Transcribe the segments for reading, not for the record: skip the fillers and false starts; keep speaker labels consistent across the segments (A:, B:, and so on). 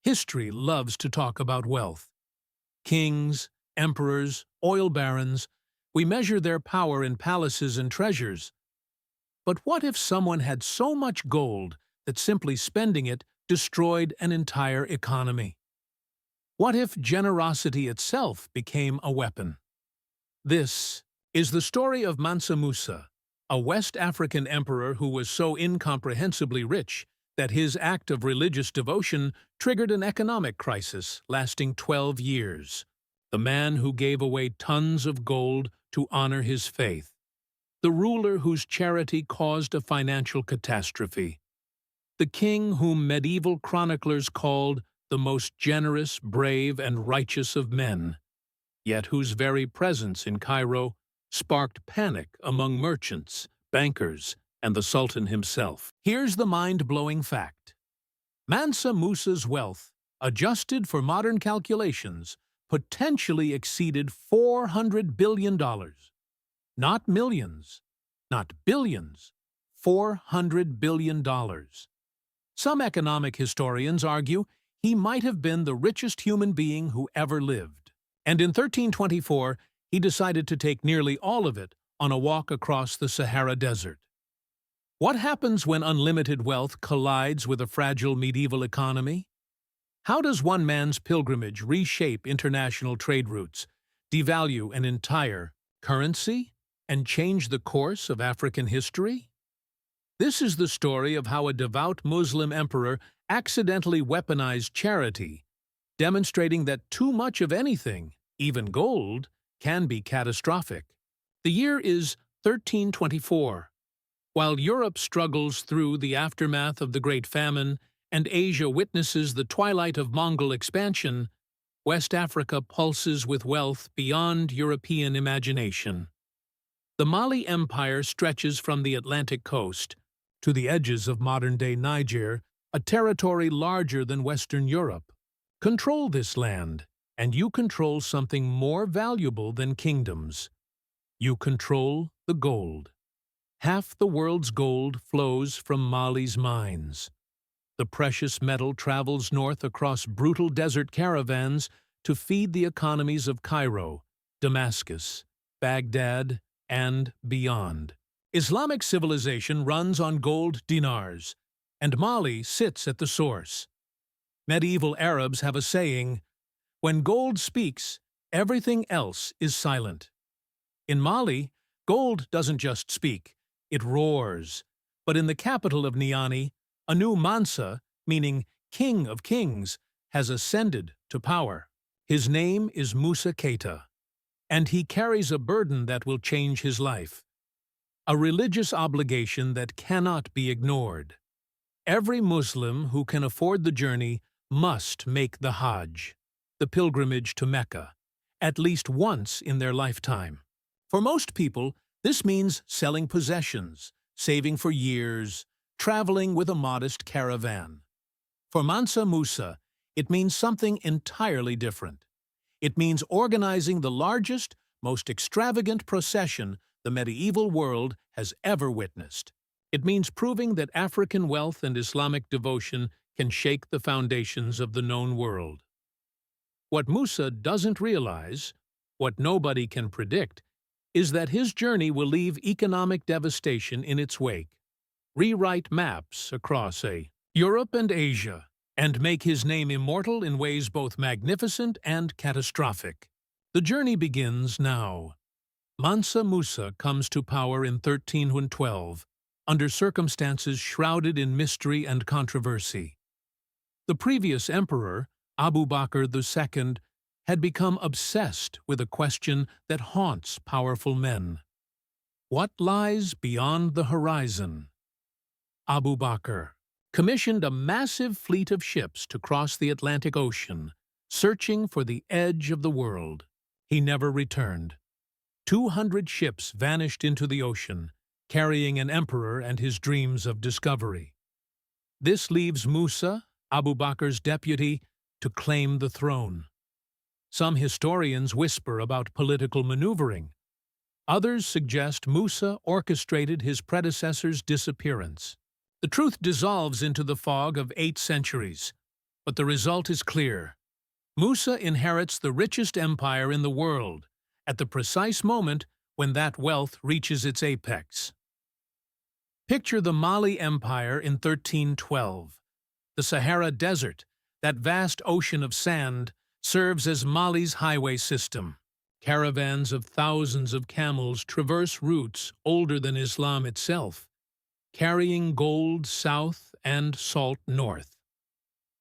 A: History loves to talk about wealth. Kings, emperors, oil barons, we measure their power in palaces and treasures. But what if someone had so much gold that simply spending it destroyed an entire economy? What if generosity itself became a weapon? This is the story of Mansa Musa, a West African emperor who was so incomprehensibly rich that his act of religious devotion triggered an economic crisis lasting 12 years. The man who gave away tons of gold to honor his faith. The ruler whose charity caused a financial catastrophe. The king whom medieval chroniclers called the most generous, brave, and righteous of men, yet whose very presence in Cairo sparked panic among merchants, bankers, and the Sultan himself. Here's the mind-blowing fact. Mansa Musa's wealth, adjusted for modern calculations, potentially exceeded $400 billion. Not millions, not billions, $400 billion. Some economic historians argue he might have been the richest human being who ever lived. And in 1324, he decided to take nearly all of it on a walk across the Sahara Desert. What happens when unlimited wealth collides with a fragile medieval economy? How does one man's pilgrimage reshape international trade routes, devalue an entire currency, and change the course of African history? This is the story of how a devout Muslim emperor accidentally weaponized charity, demonstrating that too much of anything, even gold, can be catastrophic. The year is 1324. While Europe struggles through the aftermath of the Great Famine and Asia witnesses the twilight of Mongol expansion, West Africa pulses with wealth beyond European imagination. The Mali Empire stretches from the Atlantic coast to the edges of modern-day Niger, a territory larger than Western Europe. Control this land, and you control something more valuable than kingdoms. You control the gold. Half the world's gold flows from Mali's mines. The precious metal travels north across brutal desert caravans to feed the economies of Cairo, Damascus, Baghdad, and beyond. Islamic civilization runs on gold dinars, and Mali sits at the source. Medieval Arabs have a saying, "When gold speaks, everything else is silent." In Mali, gold doesn't just speak, it roars. But in the capital of Niani, a new Mansa, meaning King of Kings, has ascended to power. His name is Musa Keita, and he carries a burden that will change his life. A religious obligation that cannot be ignored. Every Muslim who can afford the journey must make the Hajj, the pilgrimage to Mecca, at least once in their lifetime. For most people, this means selling possessions, saving for years, traveling with a modest caravan. For Mansa Musa, it means something entirely different. It means organizing the largest, most extravagant procession the medieval world has ever witnessed. It means proving that African wealth and Islamic devotion can shake the foundations of the known world. What Musa doesn't realize, what nobody can predict, is that his journey will leave economic devastation in its wake, rewrite maps across Europe and Asia, and make his name immortal in ways both magnificent and catastrophic. The journey begins now. Mansa Musa comes to power in 1312, under circumstances shrouded in mystery and controversy. The previous emperor, Abu Bakr II, had become obsessed with a question that haunts powerful men. What lies beyond the horizon? Abu Bakr commissioned a massive fleet of ships to cross the Atlantic Ocean, searching for the edge of the world. He never returned. 200 ships vanished into the ocean, carrying an emperor and his dreams of discovery. This leaves Musa, Abu Bakr's deputy, to claim the throne. Some historians whisper about political maneuvering. Others suggest Musa orchestrated his predecessor's disappearance. The truth dissolves into the fog of 8 centuries. But the result is clear. Musa inherits the richest empire in the world, at the precise moment when that wealth reaches its apex. Picture the Mali Empire in 1312. The Sahara Desert, that vast ocean of sand, serves as Mali's highway system. Caravans of thousands of camels traverse routes older than Islam itself, carrying gold south and salt north.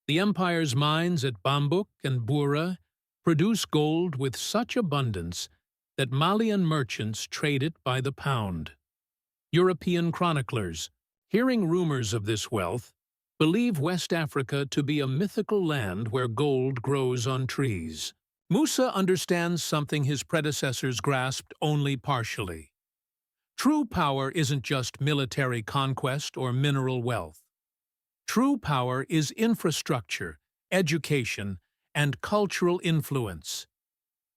A: The empire's mines at Bambouk and Boura produce gold with such abundance that Malian merchants trade it by the pound. European chroniclers, hearing rumors of this wealth, believe West Africa to be a mythical land where gold grows on trees. Musa understands something his predecessors grasped only partially. True power isn't just military conquest or mineral wealth. True power is infrastructure, education, and cultural influence.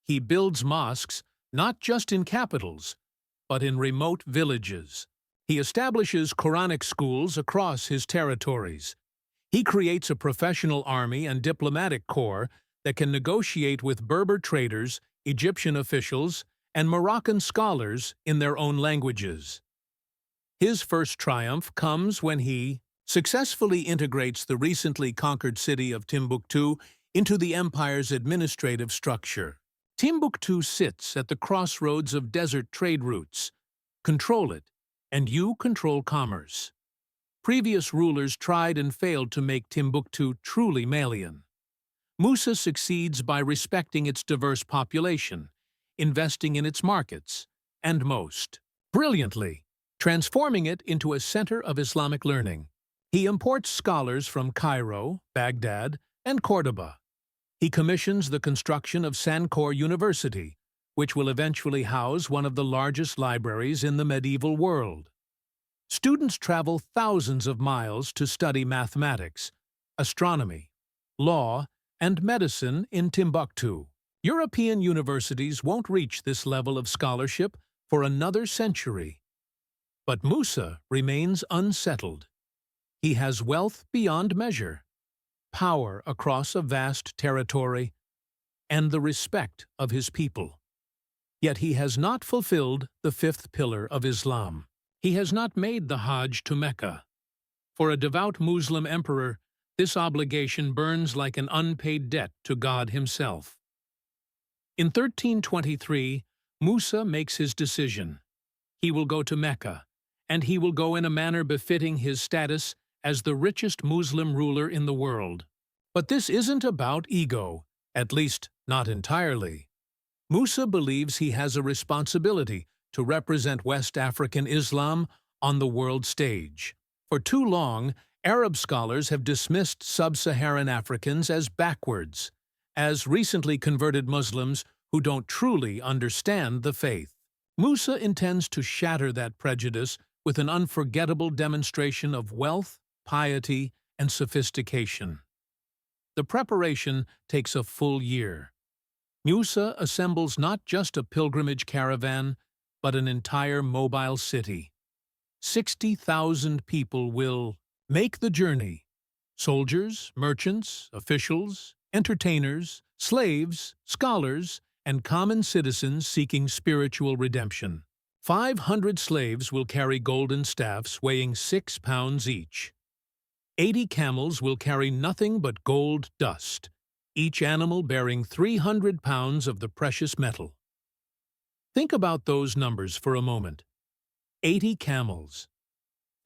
A: He builds mosques not just in capitals, but in remote villages. He establishes Quranic schools across his territories. He creates a professional army and diplomatic corps that can negotiate with Berber traders, Egyptian officials, and Moroccan scholars in their own languages. His first triumph comes when he successfully integrates the recently conquered city of Timbuktu into the empire's administrative structure. Timbuktu sits at the crossroads of desert trade routes. Control it, and you control commerce. Previous rulers tried and failed to make Timbuktu truly Malian. Musa succeeds by respecting its diverse population, investing in its markets, and most brilliantly, transforming it into a center of Islamic learning. He imports scholars from Cairo, Baghdad, and Cordoba. He commissions the construction of Sankore University, which will eventually house one of the largest libraries in the medieval world. Students travel thousands of miles to study mathematics, astronomy, law, and medicine in Timbuktu. European universities won't reach this level of scholarship for another century. But Musa remains unsettled. He has wealth beyond measure, power across a vast territory, and the respect of his people. Yet he has not fulfilled the fifth pillar of Islam. He has not made the Hajj to Mecca. For a devout Muslim emperor, this obligation burns like an unpaid debt to God himself. In 1323, Musa makes his decision. He will go to Mecca, and he will go in a manner befitting his status as the richest Muslim ruler in the world. But this isn't about ego, at least not entirely. Musa believes he has a responsibility to represent West African Islam on the world stage. For too long, Arab scholars have dismissed sub-Saharan Africans as backwards, as recently converted Muslims who don't truly understand the faith. Musa intends to shatter that prejudice with an unforgettable demonstration of wealth, piety, and sophistication. The preparation takes a full year. Musa assembles not just a pilgrimage caravan, but an entire mobile city. 60,000 people will make the journey. Soldiers, merchants, officials, entertainers, slaves, scholars, and common citizens seeking spiritual redemption. 500 slaves will carry golden staffs weighing 6 pounds each. 80 camels will carry nothing but gold dust, each animal bearing 300 pounds of the precious metal. Think about those numbers for a moment. 80 camels,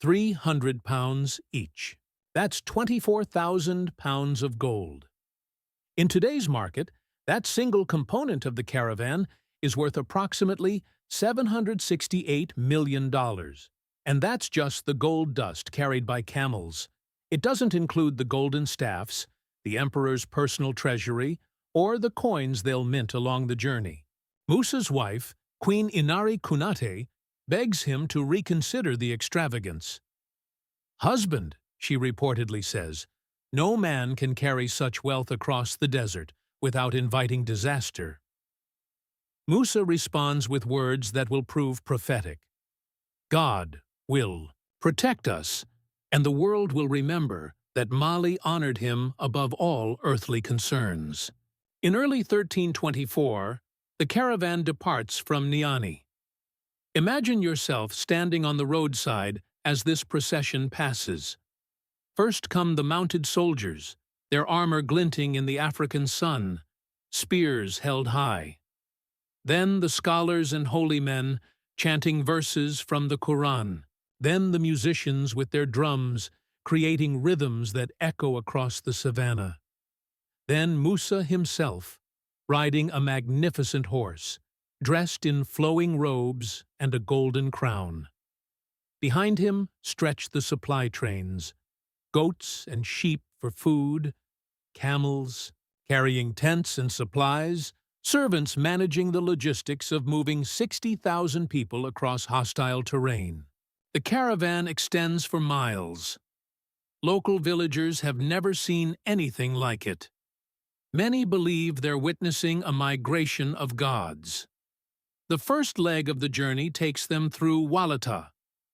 A: 300 pounds each. That's 24,000 pounds of gold. In today's market, that single component of the caravan is worth approximately $768 million. And that's just the gold dust carried by camels. It doesn't include the golden staffs, the emperor's personal treasury, or the coins they'll mint along the journey. Musa's wife, Queen Inari Kunate, begs him to reconsider the extravagance. "Husband," she reportedly says, "no man can carry such wealth across the desert without inviting disaster." Musa responds with words that will prove prophetic. God will protect us, and the world will remember that Mali honored him above all earthly concerns. In early 1324, the caravan departs from Niani. Imagine yourself standing on the roadside as this procession passes. First come the mounted soldiers, their armor glinting in the African sun, spears held high. Then the scholars and holy men, chanting verses from the Quran. Then the musicians with their drums, creating rhythms that echo across the savannah. Then Musa himself, riding a magnificent horse, dressed in flowing robes and a golden crown. Behind him stretched the supply trains, goats and sheep for food, camels carrying tents and supplies, servants managing the logistics of moving 60,000 people across hostile terrain. The caravan extends for miles. Local villagers have never seen anything like it. Many believe they're witnessing a migration of gods. The first leg of the journey takes them through Walata,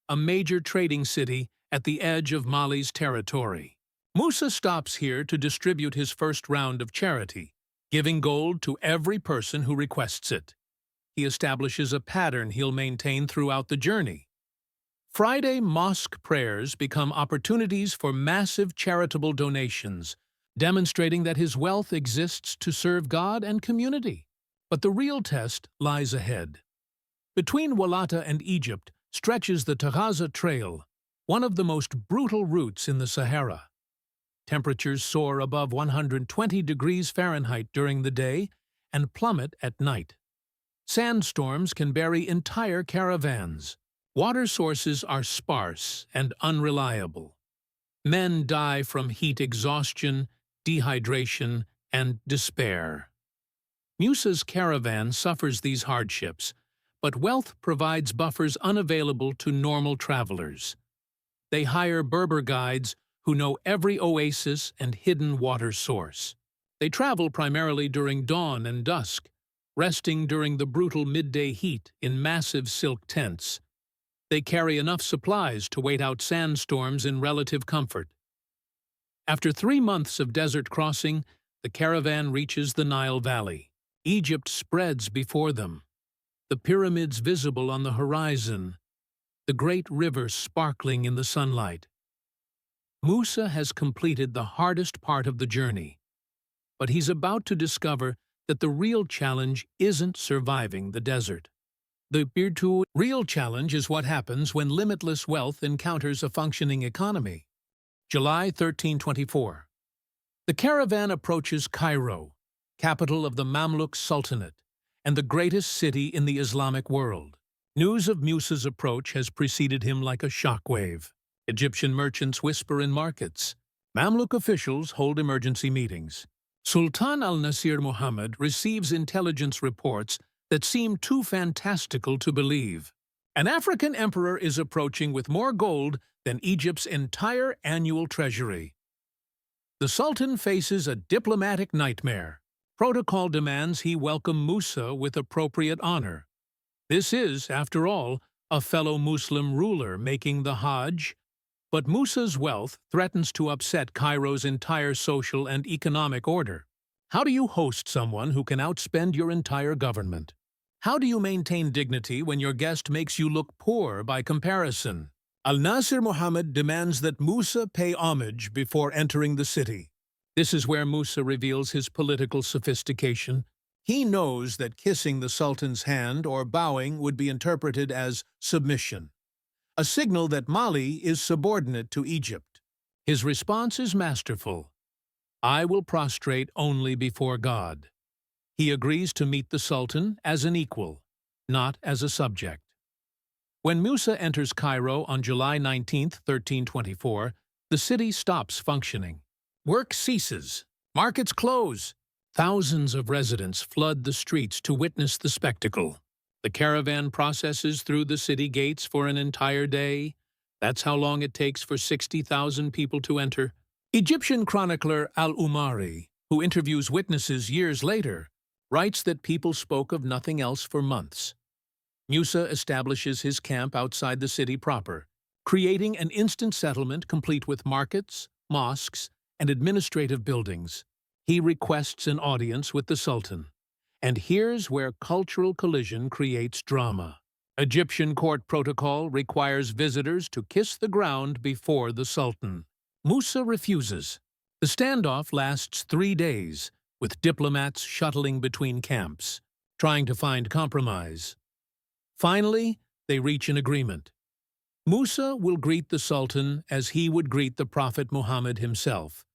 A: a major trading city at the edge of Mali's territory. Musa stops here to distribute his first round of charity, giving gold to every person who requests it. He establishes a pattern he'll maintain throughout the journey. Friday mosque prayers become opportunities for massive charitable donations, demonstrating that his wealth exists to serve God and community. But the real test lies ahead. Between Walata and Egypt stretches the Taghaza Trail, one of the most brutal routes in the Sahara. Temperatures soar above 120 degrees Fahrenheit during the day and plummet at night. Sandstorms can bury entire caravans. Water sources are sparse and unreliable. Men die from heat exhaustion, dehydration, and despair. Musa's caravan suffers these hardships, but wealth provides buffers unavailable to normal travelers. They hire Berber guides who know every oasis and hidden water source. They travel primarily during dawn and dusk, resting during the brutal midday heat in massive silk tents. They carry enough supplies to wait out sandstorms in relative comfort. After 3 months of desert crossing, the caravan reaches the Nile Valley. Egypt spreads before them, the pyramids visible on the horizon, the great river sparkling in the sunlight. Musa has completed the hardest part of the journey, but he's about to discover that the real challenge isn't surviving the desert. The real challenge is what happens when limitless wealth encounters a functioning economy. July 1324. The caravan approaches Cairo, capital of the Mamluk Sultanate and the greatest city in the Islamic world. News of Musa's approach has preceded him like a shockwave. Egyptian merchants whisper in markets. Mamluk officials hold emergency meetings. Sultan al-Nasir Muhammad receives intelligence reports that seem too fantastical to believe. An African emperor is approaching with more gold than Egypt's entire annual treasury. The Sultan faces a diplomatic nightmare. Protocol demands he welcome Musa with appropriate honor. This is, after all, a fellow Muslim ruler making the Hajj, but Musa's wealth threatens to upset Cairo's entire social and economic order. How do you host someone who can outspend your entire government? How do you maintain dignity when your guest makes you look poor by comparison? Al-Nasir Muhammad demands that Musa pay homage before entering the city. This is where Musa reveals his political sophistication. He knows that kissing the Sultan's hand or bowing would be interpreted as submission, a signal that Mali is subordinate to Egypt. His response is masterful. I will prostrate only before God. He agrees to meet the Sultan as an equal, not as a subject. When Musa enters Cairo on July 19, 1324, the city stops functioning. Work ceases. Markets close. Thousands of residents flood the streets to witness the spectacle. The caravan processes through the city gates for an entire day. That's how long it takes for 60,000 people to enter. Egyptian chronicler Al-Umari, who interviews witnesses years later, writes that people spoke of nothing else for months. Musa establishes his camp outside the city proper, creating an instant settlement complete with markets, mosques, and administrative buildings. He requests an audience with the Sultan. And here's where cultural collision creates drama. Egyptian court protocol requires visitors to kiss the ground before the Sultan. Musa refuses. The standoff lasts 3 days, with diplomats shuttling between camps, trying to find compromise. Finally, they reach an agreement. Musa will greet the Sultan as he would greet the Prophet Muhammad himself,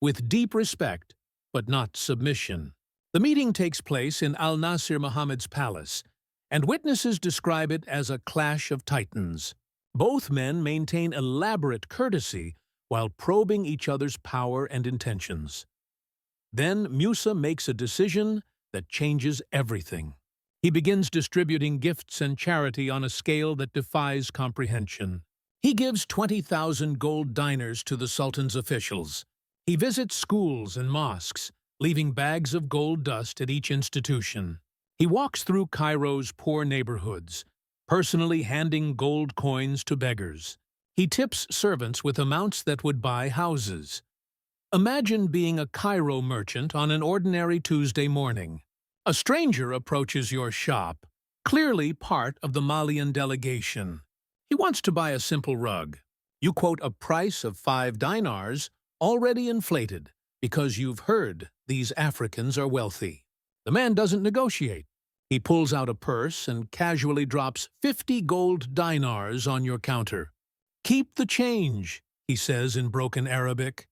A: with deep respect, but not submission. The meeting takes place in Al-Nasir Muhammad's palace, and witnesses describe it as a clash of titans. Both men maintain elaborate courtesy while probing each other's power and intentions. Then Musa makes a decision that changes everything. He begins distributing gifts and charity on a scale that defies comprehension. He gives 20,000 gold dinars to the Sultan's officials. He visits schools and mosques, leaving bags of gold dust at each institution. He walks through Cairo's poor neighborhoods, personally handing gold coins to beggars. He tips servants with amounts that would buy houses. Imagine being a Cairo merchant on an ordinary Tuesday morning. A stranger approaches your shop, clearly part of the Malian delegation. He wants to buy a simple rug. You quote a price of 5 dinars, already inflated, because you've heard these Africans are wealthy. The man doesn't negotiate. He pulls out a purse and casually drops 50 gold dinars on your counter. "Keep the change," he says in broken Arabic.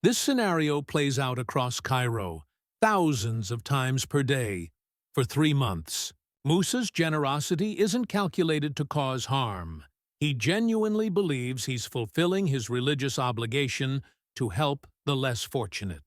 A: This scenario plays out across Cairo, thousands of times per day, for 3 months. Musa's generosity isn't calculated to cause harm. He genuinely believes he's fulfilling his religious obligation to help the less fortunate.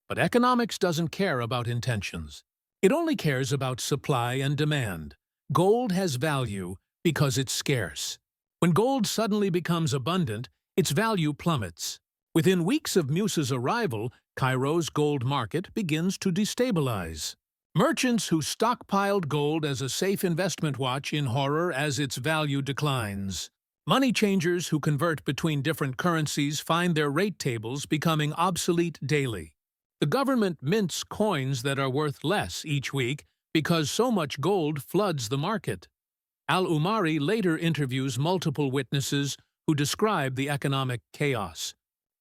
A: But economics doesn't care about intentions. It only cares about supply and demand. Gold has value because it's scarce. When gold suddenly becomes abundant, its value plummets. Within weeks of Musa's arrival, Cairo's gold market begins to destabilize. Merchants who stockpiled gold as a safe investment watch in horror as its value declines. Money changers who convert between different currencies find their rate tables becoming obsolete daily. The government mints coins that are worth less each week because so much gold floods the market. Al-Umari later interviews multiple witnesses who describe the economic chaos.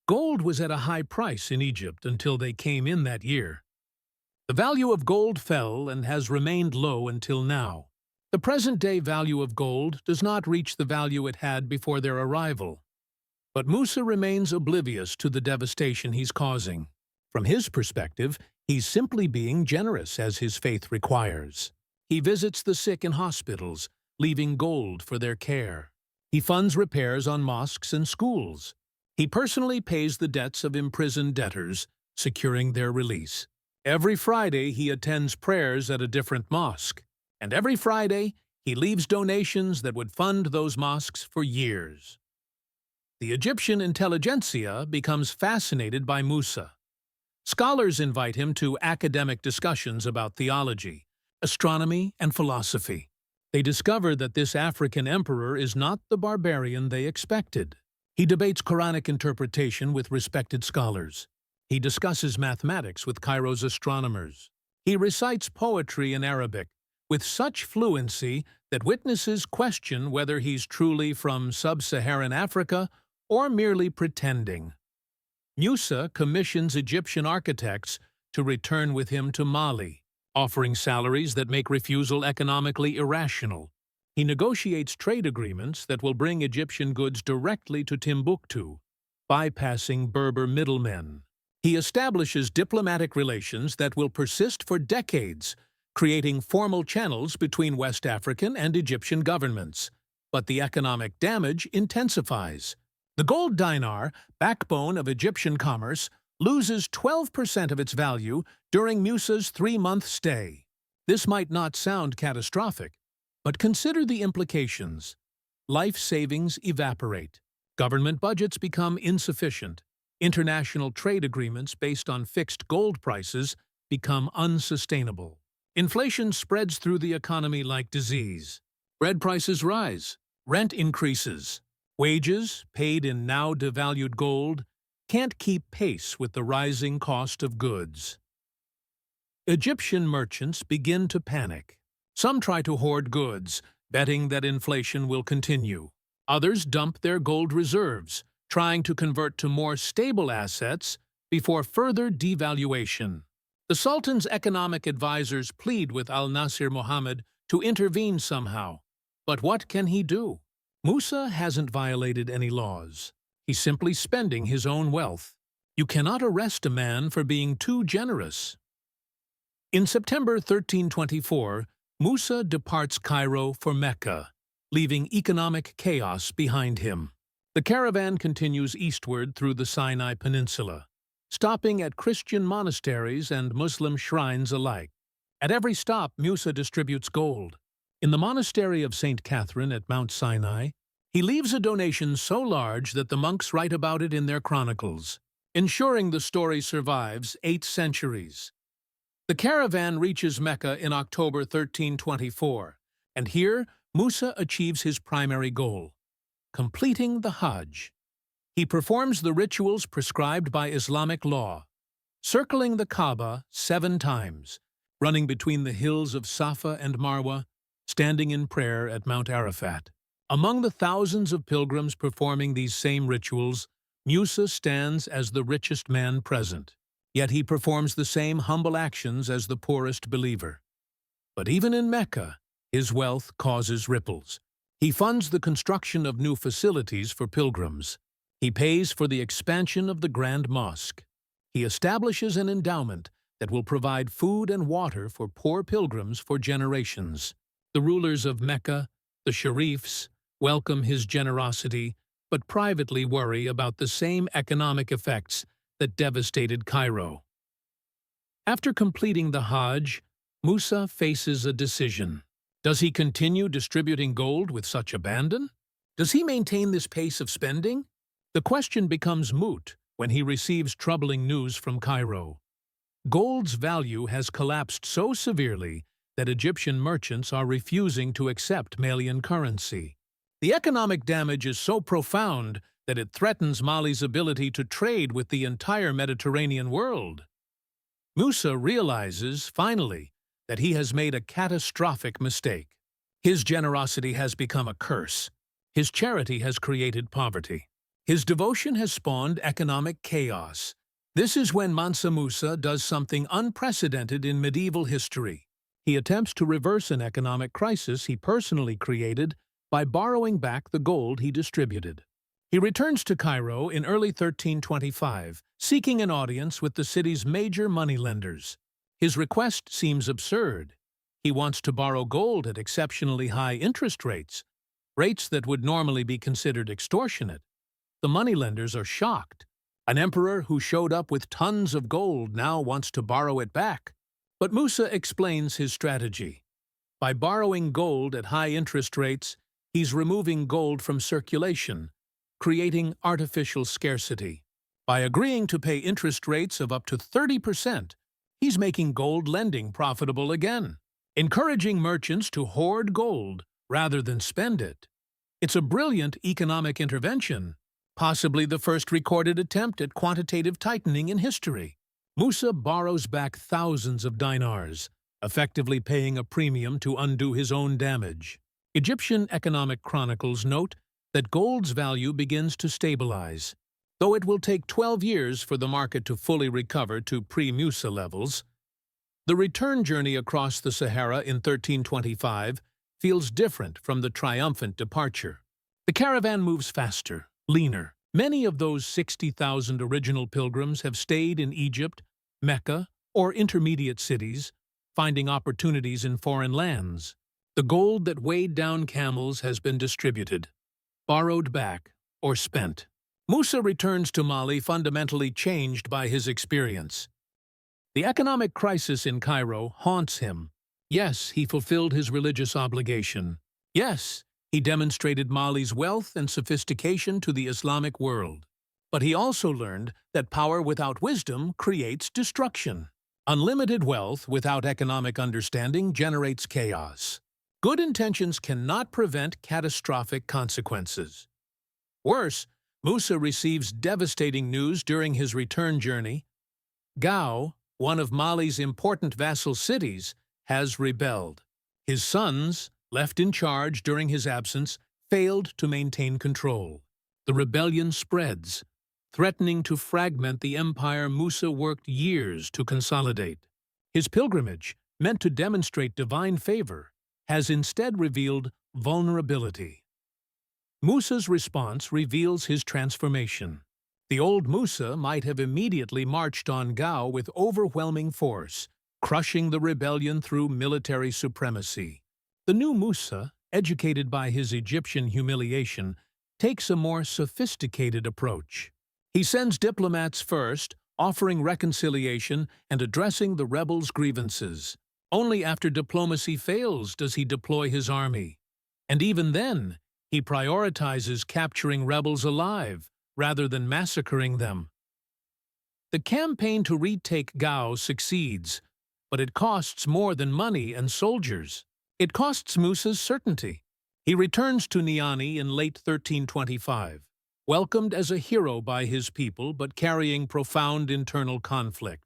A: Gold was at a high price in Egypt until they came in that year. The value of gold fell and has remained low until now. The present-day value of gold does not reach the value it had before their arrival. But Musa remains oblivious to the devastation he's causing. From his perspective, he's simply being generous as his faith requires. He visits the sick in hospitals, leaving gold for their care. He funds repairs on mosques and schools. He personally pays the debts of imprisoned debtors, securing their release. Every Friday, he attends prayers at a different mosque. And every Friday, he leaves donations that would fund those mosques for years. The Egyptian intelligentsia becomes fascinated by Musa. Scholars invite him to academic discussions about theology, astronomy, and philosophy. They discover that this African emperor is not the barbarian they expected. He debates Quranic interpretation with respected scholars. He discusses mathematics with Cairo's astronomers. He recites poetry in Arabic with such fluency that witnesses question whether he's truly from sub-Saharan Africa or merely pretending. Musa commissions Egyptian architects to return with him to Mali, offering salaries that make refusal economically irrational. He negotiates trade agreements that will bring Egyptian goods directly to Timbuktu, bypassing Berber middlemen. He establishes diplomatic relations that will persist for decades, creating formal channels between West African and Egyptian governments. But the economic damage intensifies. The gold dinar, backbone of Egyptian commerce, loses 12% of its value during Musa's 3-month stay. This might not sound catastrophic, but consider the implications. Life savings evaporate. Government budgets become insufficient. International trade agreements based on fixed gold prices become unsustainable. Inflation spreads through the economy like disease. Bread prices rise. Rent increases. Wages, paid in now devalued gold, can't keep pace with the rising cost of goods. Egyptian merchants begin to panic. Some try to hoard goods, betting that inflation will continue. Others dump their gold reserves, trying to convert to more stable assets before further devaluation. The Sultan's economic advisors plead with Al-Nasir Mohammed to intervene somehow. But what can he do? Musa hasn't violated any laws. He's simply spending his own wealth. You cannot arrest a man for being too generous. In September 1324, Musa departs Cairo for Mecca, leaving economic chaos behind him. The caravan continues eastward through the Sinai Peninsula, stopping at Christian monasteries and Muslim shrines alike. At every stop, Musa distributes gold. In the monastery of St. Catherine at Mount Sinai, he leaves a donation so large that the monks write about it in their chronicles, ensuring the story survives 8 centuries. The caravan reaches Mecca in October 1324, and here Musa achieves his primary goal, completing the Hajj. He performs the rituals prescribed by Islamic law, circling the Kaaba 7 times, running between the hills of Safa and Marwa, standing in prayer at Mount Arafat. Among the thousands of pilgrims performing these same rituals, Musa stands as the richest man present. Yet he performs the same humble actions as the poorest believer. But even in Mecca, his wealth causes ripples. He funds the construction of new facilities for pilgrims. He pays for the expansion of the Grand Mosque. He establishes an endowment that will provide food and water for poor pilgrims for generations. The rulers of Mecca, the sharifs, welcome his generosity, but privately worry about the same economic effects that devastated Cairo. After completing the Hajj, Musa faces a decision. Does he continue distributing gold with such abandon? Does he maintain this pace of spending? The question becomes moot when he receives troubling news from Cairo. Gold's value has collapsed so severely that Egyptian merchants are refusing to accept Malian currency. The economic damage is so profound that it threatens Mali's ability to trade with the entire Mediterranean world. Musa realizes, finally, that he has made a catastrophic mistake. His generosity has become a curse. His charity has created poverty. His devotion has spawned economic chaos. This is when Mansa Musa does something unprecedented in medieval history. He attempts to reverse an economic crisis he personally created by borrowing back the gold he distributed. He returns to Cairo in early 1325, seeking an audience with the city's major moneylenders. His request seems absurd. He wants to borrow gold at exceptionally high interest rates, rates that would normally be considered extortionate. The moneylenders are shocked. An emperor who showed up with tons of gold now wants to borrow it back. But Musa explains his strategy. By borrowing gold at high interest rates, he's removing gold from circulation, creating artificial scarcity. By agreeing to pay interest rates of up to 30%, he's making gold lending profitable again, encouraging merchants to hoard gold rather than spend it. It's a brilliant economic intervention, possibly the first recorded attempt at quantitative tightening in history. Musa borrows back thousands of dinars, effectively paying a premium to undo his own damage. Egyptian economic chronicles note that gold's value begins to stabilize. Though it will take 12 years for the market to fully recover to pre-Musa levels, the return journey across the Sahara in 1325 feels different from the triumphant departure. The caravan moves faster, leaner. Many of those 60,000 original pilgrims have stayed in Egypt, Mecca, or intermediate cities, finding opportunities in foreign lands. The gold that weighed down camels has been distributed, borrowed back, or spent. Musa returns to Mali fundamentally changed by his experience. The economic crisis in Cairo haunts him. Yes, he fulfilled his religious obligation. Yes, he demonstrated Mali's wealth and sophistication to the Islamic world. But he also learned that power without wisdom creates destruction. Unlimited wealth without economic understanding generates chaos. Good intentions cannot prevent catastrophic consequences. Worse, Musa receives devastating news during his return journey. Gao, one of Mali's important vassal cities, has rebelled. His sons, left in charge during his absence, failed to maintain control. The rebellion spreads, threatening to fragment the empire Musa worked years to consolidate. His pilgrimage, meant to demonstrate divine favor, has instead revealed vulnerability. Musa's response reveals his transformation. The old Musa might have immediately marched on Gao with overwhelming force, crushing the rebellion through military supremacy. The new Musa, educated by his Egyptian humiliation, takes a more sophisticated approach. He sends diplomats first, offering reconciliation and addressing the rebels' grievances. Only after diplomacy fails does he deploy his army. And even then, he prioritizes capturing rebels alive, rather than massacring them. The campaign to retake Gao succeeds, but it costs more than money and soldiers. It costs Musa's certainty. He returns to Niani in late 1325, welcomed as a hero by his people but carrying profound internal conflict.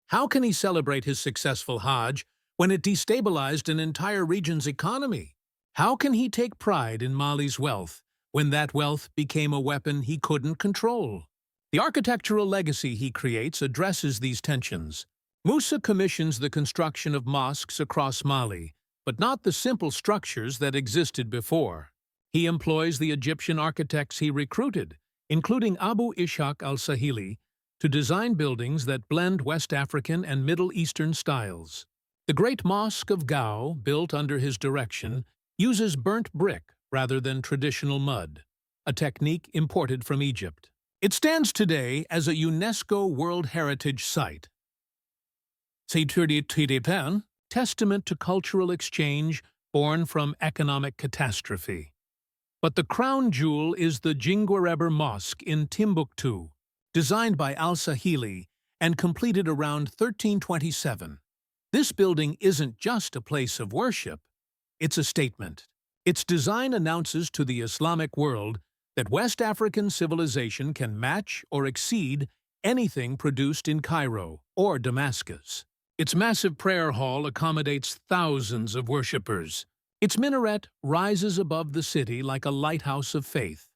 A: How can he celebrate his successful Hajj when it destabilized an entire region's economy? How can he take pride in Mali's wealth when that wealth became a weapon he couldn't control? The architectural legacy he creates addresses these tensions. Musa commissions the construction of mosques across Mali, but not the simple structures that existed before. He employs the Egyptian architects he recruited, including Abu Ishaq al-Sahili, to design buildings that blend West African and Middle Eastern styles. The Great Mosque of Gao, built under his direction, uses burnt brick rather than traditional mud, a technique imported from Egypt. It stands today as a UNESCO World Heritage Site. Testament to cultural exchange born from economic catastrophe. But the crown jewel is the Jingwareber Mosque in Timbuktu, designed by al-Sahili and completed around 1327. This building isn't just a place of worship, it's a statement. Its design announces to the Islamic world that West African civilization can match or exceed anything produced in Cairo or Damascus. Its massive prayer hall accommodates thousands of worshippers. Its minaret rises above the city like a lighthouse of faith.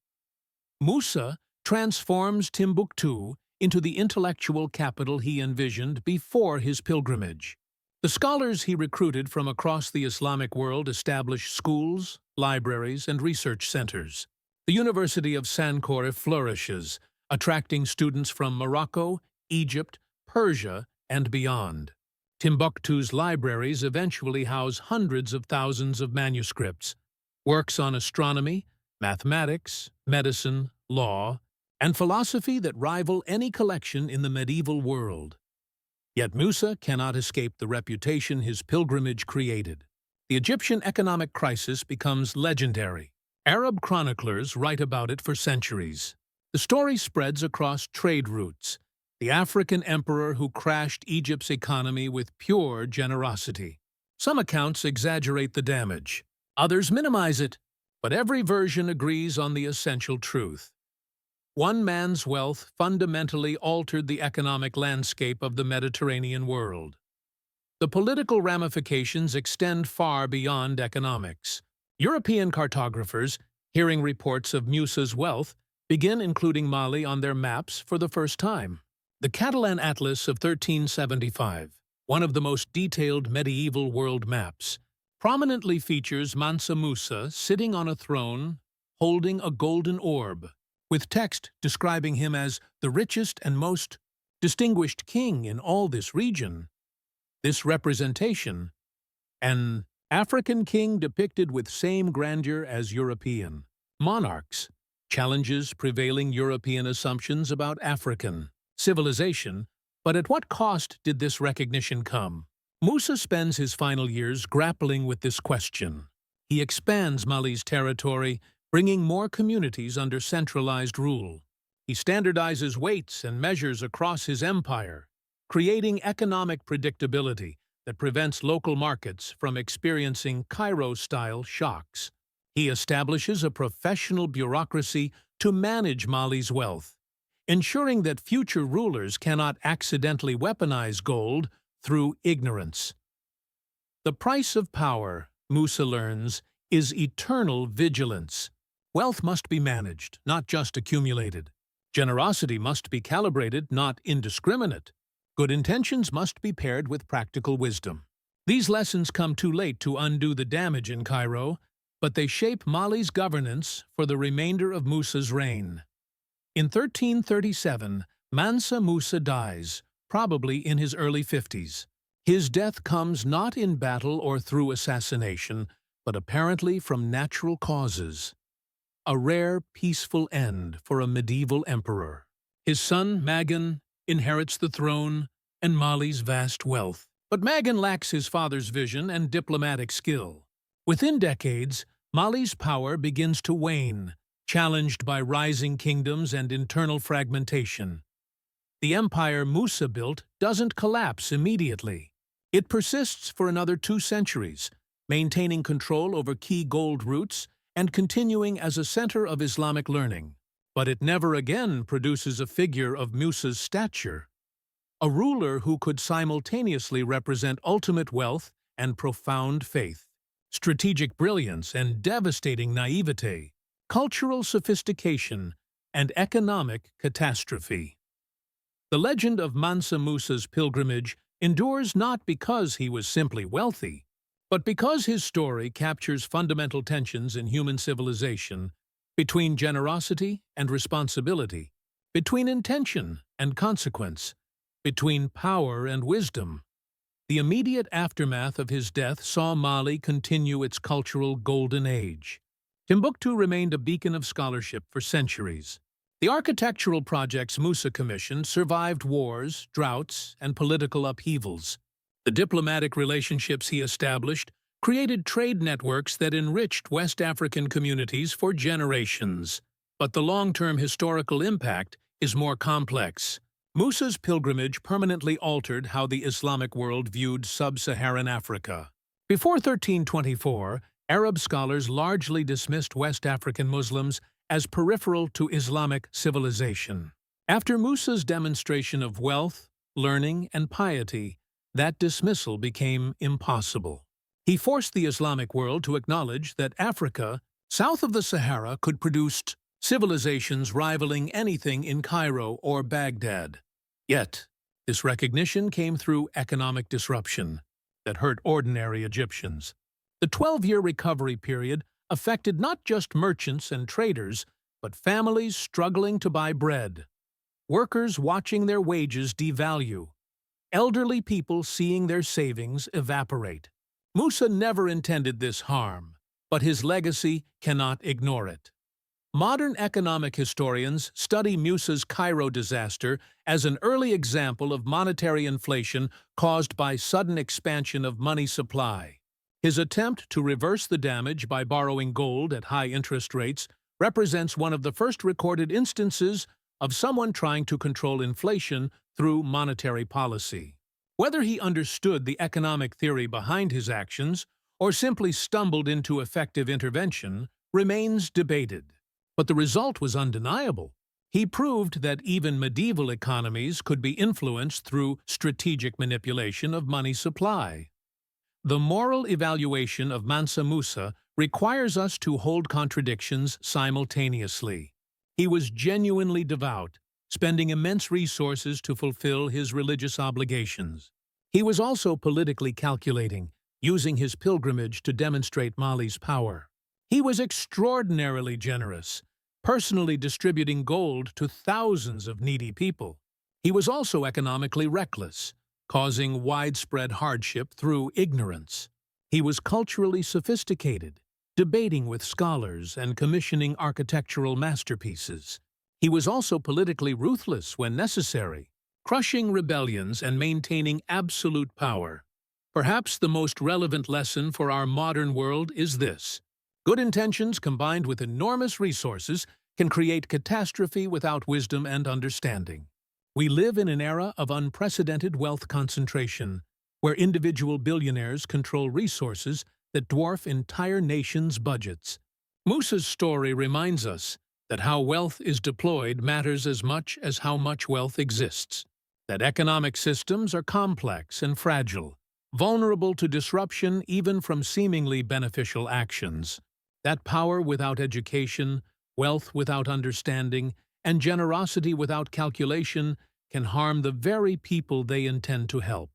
A: Musa transforms Timbuktu into the intellectual capital he envisioned before his pilgrimage. The scholars he recruited from across the Islamic world established schools, libraries, and research centers. The University of Sankore flourishes, attracting students from Morocco, Egypt, Persia, and beyond. Timbuktu's libraries eventually house hundreds of thousands of manuscripts, works on astronomy, mathematics, medicine, law, and philosophy that rival any collection in the medieval world. Yet Musa cannot escape the reputation his pilgrimage created. The Egyptian economic crisis becomes legendary. Arab chroniclers write about it for centuries. The story spreads across trade routes, the African emperor who crashed Egypt's economy with pure generosity. Some accounts exaggerate the damage, others minimize it, but every version agrees on the essential truth. One man's wealth fundamentally altered the economic landscape of the Mediterranean world. The political ramifications extend far beyond economics. European cartographers, hearing reports of Musa's wealth, begin including Mali on their maps for the first time. The Catalan Atlas of 1375, one of the most detailed medieval world maps, prominently features Mansa Musa sitting on a throne holding a golden orb, with text describing him as the richest and most distinguished king in all this region. This representation, an African king depicted with same grandeur as European monarchs, challenges prevailing European assumptions about African civilization, but at what cost did this recognition come? Musa spends his final years grappling with this question. He expands Mali's territory, bringing more communities under centralized rule. He standardizes weights and measures across his empire, creating economic predictability that prevents local markets from experiencing Cairo-style shocks. He establishes a professional bureaucracy to manage Mali's wealth, ensuring that future rulers cannot accidentally weaponize gold through ignorance. The price of power, Musa learns, is eternal vigilance. Wealth must be managed, not just accumulated. Generosity must be calibrated, not indiscriminate. Good intentions must be paired with practical wisdom. These lessons come too late to undo the damage in Cairo, but they shape Mali's governance for the remainder of Musa's reign. In 1337, Mansa Musa dies, probably in his early 50s. His death comes not in battle or through assassination, but apparently from natural causes. A rare, peaceful end for a medieval emperor. His son, Magan, inherits the throne and Mali's vast wealth. But Magan lacks his father's vision and diplomatic skill. Within decades, Mali's power begins to wane, challenged by rising kingdoms and internal fragmentation. The empire Musa built doesn't collapse immediately. It persists for another 2 centuries, maintaining control over key gold routes and continuing as a center of Islamic learning. But it never again produces a figure of Musa's stature, a ruler who could simultaneously represent ultimate wealth and profound faith, strategic brilliance and devastating naivete, cultural sophistication and economic catastrophe. The legend of Mansa Musa's pilgrimage endures not because he was simply wealthy, but because his story captures fundamental tensions in human civilization, between generosity and responsibility, between intention and consequence, between power and wisdom. The immediate aftermath of his death saw Mali continue its cultural golden age. Timbuktu remained a beacon of scholarship for centuries. The architectural projects Musa commissioned survived wars, droughts, and political upheavals. The diplomatic relationships he established created trade networks that enriched West African communities for generations. But the long-term historical impact is more complex. Musa's pilgrimage permanently altered how the Islamic world viewed sub-Saharan Africa. Before 1324, Arab scholars largely dismissed West African Muslims as peripheral to Islamic civilization. After Musa's demonstration of wealth, learning, and piety, that dismissal became impossible. He forced the Islamic world to acknowledge that Africa, south of the Sahara, could produce civilizations rivaling anything in Cairo or Baghdad. Yet, this recognition came through economic disruption that hurt ordinary Egyptians. The 12-year recovery period affected not just merchants and traders, but families struggling to buy bread, workers watching their wages devalue, elderly people seeing their savings evaporate. Musa never intended this harm, but his legacy cannot ignore it. Modern economic historians study Musa's Cairo disaster as an early example of monetary inflation caused by sudden expansion of money supply. His attempt to reverse the damage by borrowing gold at high interest rates represents one of the first recorded instances of someone trying to control inflation through monetary policy. Whether he understood the economic theory behind his actions or simply stumbled into effective intervention remains debated. But the result was undeniable. He proved that even medieval economies could be influenced through strategic manipulation of money supply. The moral evaluation of Mansa Musa requires us to hold contradictions simultaneously. He was genuinely devout, spending immense resources to fulfill his religious obligations. He was also politically calculating, using his pilgrimage to demonstrate Mali's power. He was extraordinarily generous, personally distributing gold to thousands of needy people. He was also economically reckless, causing widespread hardship through ignorance. He was culturally sophisticated, debating with scholars and commissioning architectural masterpieces. He was also politically ruthless when necessary, crushing rebellions and maintaining absolute power. Perhaps the most relevant lesson for our modern world is this: good intentions combined with enormous resources can create catastrophe without wisdom and understanding. We live in an era of unprecedented wealth concentration, where individual billionaires control resources that dwarf entire nations' budgets. Musa's story reminds us that how wealth is deployed matters as much as how much wealth exists, that economic systems are complex and fragile, vulnerable to disruption even from seemingly beneficial actions, that power without education, wealth without understanding, and generosity without calculation can harm the very people they intend to help.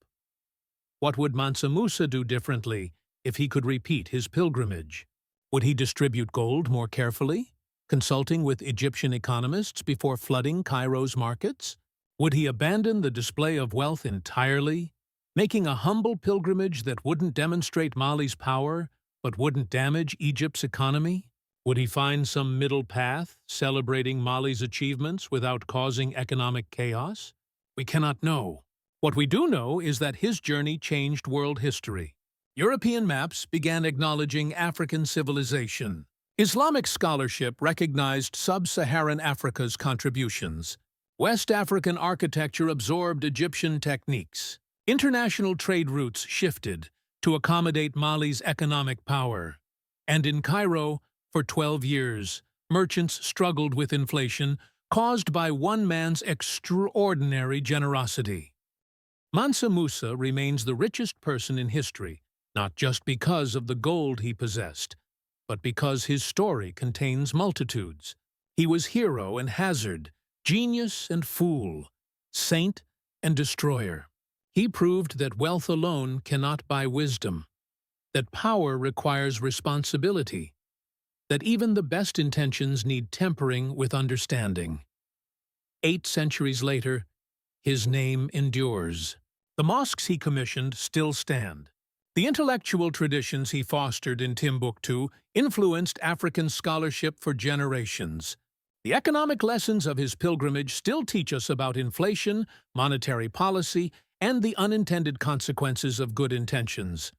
A: What would Mansa Musa do differently if he could repeat his pilgrimage? Would he distribute gold more carefully, consulting with Egyptian economists before flooding Cairo's markets? Would he abandon the display of wealth entirely, making a humble pilgrimage that wouldn't demonstrate Mali's power but wouldn't damage Egypt's economy? Would he find some middle path, celebrating Mali's achievements without causing economic chaos? We cannot know. What we do know is that his journey changed world history. European maps began acknowledging African civilization. Islamic scholarship recognized sub-Saharan Africa's contributions. West African architecture absorbed Egyptian techniques. International trade routes shifted to accommodate Mali's economic power. And in Cairo, for 12 years, merchants struggled with inflation caused by one man's extraordinary generosity. Mansa Musa remains the richest person in history, not just because of the gold he possessed, but because his story contains multitudes. He was hero and hazard, genius and fool, saint and destroyer. He proved that wealth alone cannot buy wisdom, that power requires responsibility, that even the best intentions need tempering with understanding. 8 centuries later, his name endures. The mosques he commissioned still stand. The intellectual traditions he fostered in Timbuktu influenced African scholarship for generations. The economic lessons of his pilgrimage still teach us about inflation, monetary policy, and the unintended consequences of good intentions.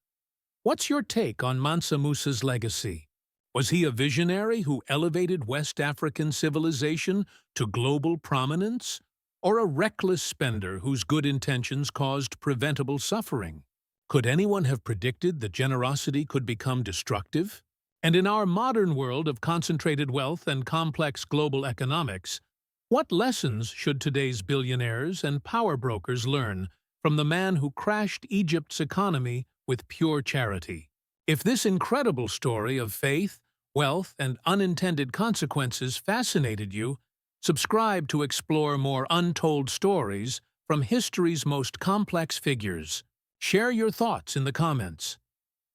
A: What's your take on Mansa Musa's legacy? Was he a visionary who elevated West African civilization to global prominence, or a reckless spender whose good intentions caused preventable suffering? Could anyone have predicted that generosity could become destructive? And in our modern world of concentrated wealth and complex global economics, what lessons should today's billionaires and power brokers learn from the man who crashed Egypt's economy with pure charity? If this incredible story of faith, wealth, and unintended consequences fascinated you, subscribe to explore more untold stories from history's most complex figures. Share your thoughts in the comments.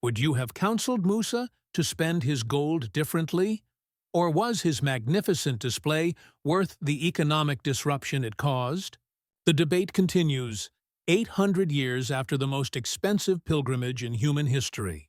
A: Would you have counseled Musa to spend his gold differently? Or was his magnificent display worth the economic disruption it caused? The debate continues, 800 years after the most expensive pilgrimage in human history.